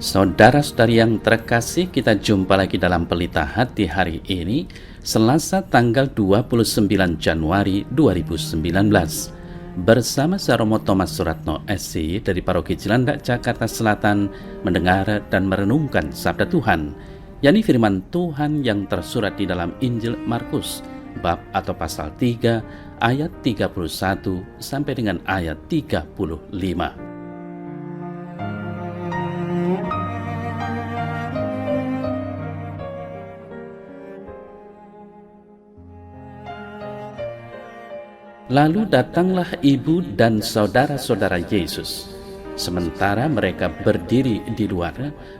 Saudara-saudari yang terkasih, kita jumpa lagi dalam Pelita Hati hari ini, Selasa tanggal 29 Januari 2019. Bersama saya Romo Thomas Suratno SC dari Paroki Cilandak, Jakarta Selatan, mendengar dan merenungkan Sabda Tuhan, yakni firman Tuhan yang tersurat di dalam Injil Markus, bab atau pasal 3, ayat 31 sampai dengan ayat 35. Lalu datanglah ibu dan saudara-saudara Yesus. Sementara mereka berdiri di luar,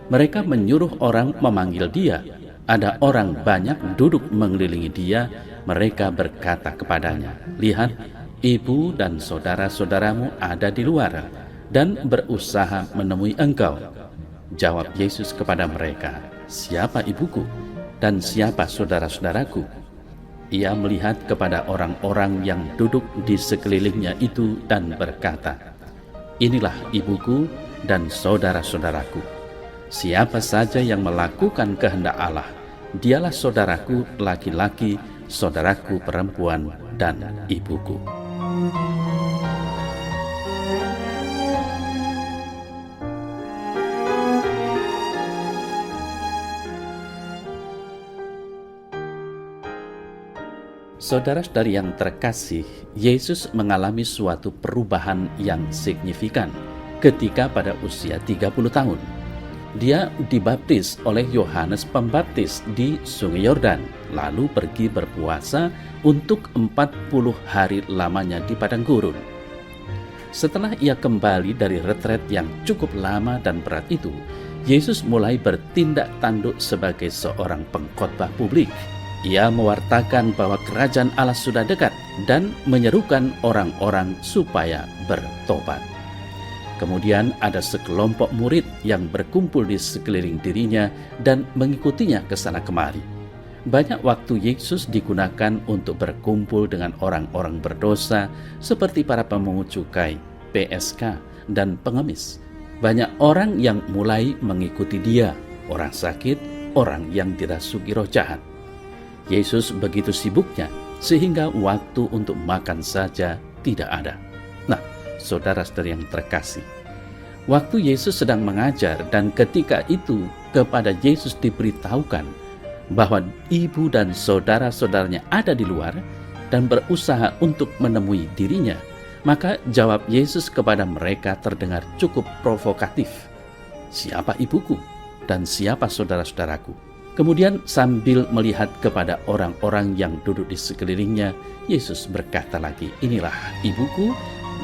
mereka menyuruh orang memanggil dia. Ada orang banyak duduk mengelilingi dia. Mereka berkata kepadanya, "Lihat, ibu dan saudara-saudaramu ada di luar dan berusaha menemui engkau." Jawab Yesus kepada mereka, "Siapa ibuku dan siapa saudara-saudaraku?" Ia melihat kepada orang-orang yang duduk di sekelilingnya itu dan berkata, "Inilah ibuku dan saudara-saudaraku. Siapa saja yang melakukan kehendak Allah, dialah saudaraku laki-laki, saudaraku perempuan, dan ibuku." Saudara-saudari yang terkasih, Yesus mengalami suatu perubahan yang signifikan ketika pada usia 30 tahun. Dia dibaptis oleh Yohanes Pembaptis di Sungai Yordan, lalu pergi berpuasa untuk 40 hari lamanya di padang gurun. Setelah ia kembali dari retret yang cukup lama dan berat itu, Yesus mulai bertindak tanduk sebagai seorang pengkhotbah publik. Ia mewartakan bahwa kerajaan Allah sudah dekat dan menyerukan orang-orang supaya bertobat. Kemudian ada sekelompok murid yang berkumpul di sekeliling dirinya dan mengikutinya ke sana kemari. Banyak waktu Yesus digunakan untuk berkumpul dengan orang-orang berdosa seperti para pemungut cukai, PSK, dan pengemis. Banyak orang yang mulai mengikuti dia, orang sakit, orang yang dirasuki roh jahat. Yesus begitu sibuknya sehingga waktu untuk makan saja tidak ada. Nah, saudara-saudari yang terkasih, waktu Yesus sedang mengajar dan ketika itu kepada Yesus diberitahukan bahwa ibu dan saudara-saudaranya ada di luar dan berusaha untuk menemui dirinya, maka jawab Yesus kepada mereka terdengar cukup provokatif. "Siapa ibuku dan siapa saudara-saudaraku?" Kemudian sambil melihat kepada orang-orang yang duduk di sekelilingnya, Yesus berkata lagi, "Inilah ibuku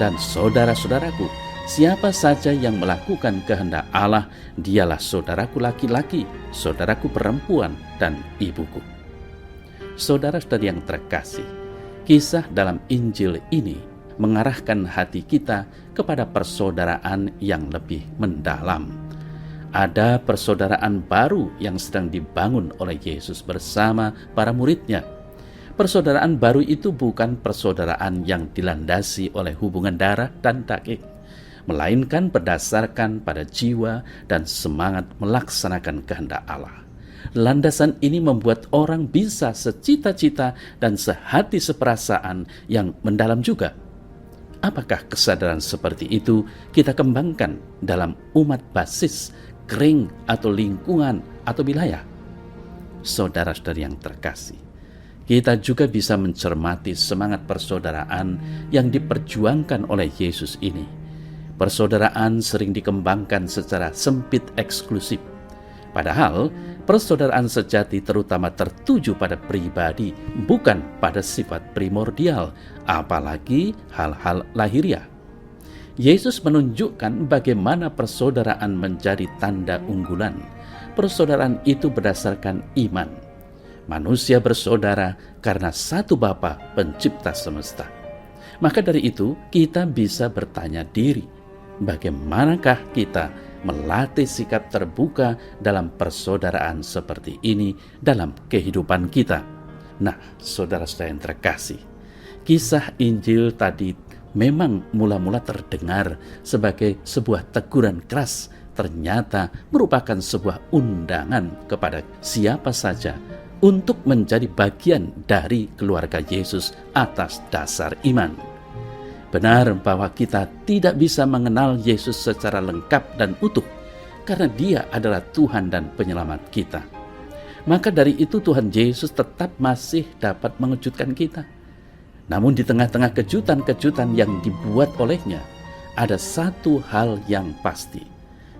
dan saudara-saudaraku. Siapa saja yang melakukan kehendak Allah, dialah saudaraku laki-laki, saudaraku perempuan, dan ibuku." Saudara-saudari yang terkasih, kisah dalam Injil ini mengarahkan hati kita kepada persaudaraan yang lebih mendalam. Ada persaudaraan baru yang sedang dibangun oleh Yesus bersama para muridnya. Persaudaraan baru itu bukan persaudaraan yang dilandasi oleh hubungan darah dan daging, melainkan berdasarkan pada jiwa dan semangat melaksanakan kehendak Allah. Landasan ini membuat orang bisa secita-cita dan sehati seperasaan yang mendalam juga. Apakah kesadaran seperti itu kita kembangkan dalam umat basis, kering, atau lingkungan, atau wilayah? Saudara-saudari yang terkasih, kita juga bisa mencermati semangat persaudaraan yang diperjuangkan oleh Yesus ini. Persaudaraan sering dikembangkan secara sempit eksklusif. Padahal persaudaraan sejati terutama tertuju pada pribadi, bukan pada sifat primordial, apalagi hal-hal lahiriah. Yesus menunjukkan bagaimana persaudaraan menjadi tanda unggulan. Persaudaraan itu berdasarkan iman. Manusia bersaudara karena satu Bapa pencipta semesta. Maka dari itu kita bisa bertanya diri, bagaimanakah kita melatih sikap terbuka dalam persaudaraan seperti ini dalam kehidupan kita? Nah, saudara-saudara yang terkasih, kisah Injil tadi memang mula-mula terdengar sebagai sebuah teguran keras ternyata merupakan sebuah undangan kepada siapa saja untuk menjadi bagian dari keluarga Yesus atas dasar iman. Benar bahwa kita tidak bisa mengenal Yesus secara lengkap dan utuh karena Dia adalah Tuhan dan penyelamat kita. Maka dari itu Tuhan Yesus tetap masih dapat mengejutkan kita. Namun di tengah-tengah kejutan-kejutan yang dibuat olehnya, ada satu hal yang pasti.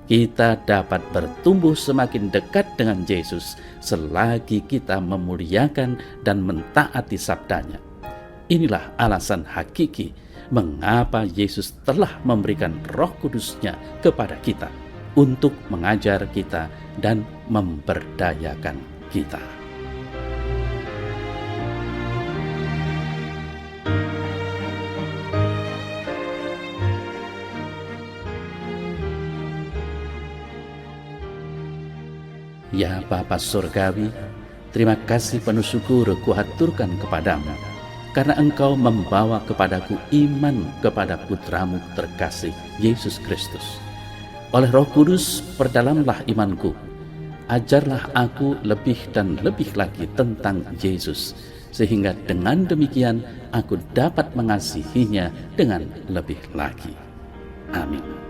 Kita dapat bertumbuh semakin dekat dengan Yesus selagi kita memuliakan dan mentaati sabdanya. Inilah alasan hakiki mengapa Yesus telah memberikan Roh Kudus-Nya kepada kita untuk mengajar kita dan memberdayakan kita. Ya Bapa Surgawi, terima kasih penuh syukur kuhaturkan kepadamu, karena Engkau membawa kepadaku iman kepada Putramu terkasih, Yesus Kristus. Oleh Roh Kudus, perdalamlah imanku. Ajarlah aku lebih dan lebih lagi tentang Yesus, sehingga dengan demikian aku dapat mengasihinya dengan lebih lagi. Amin.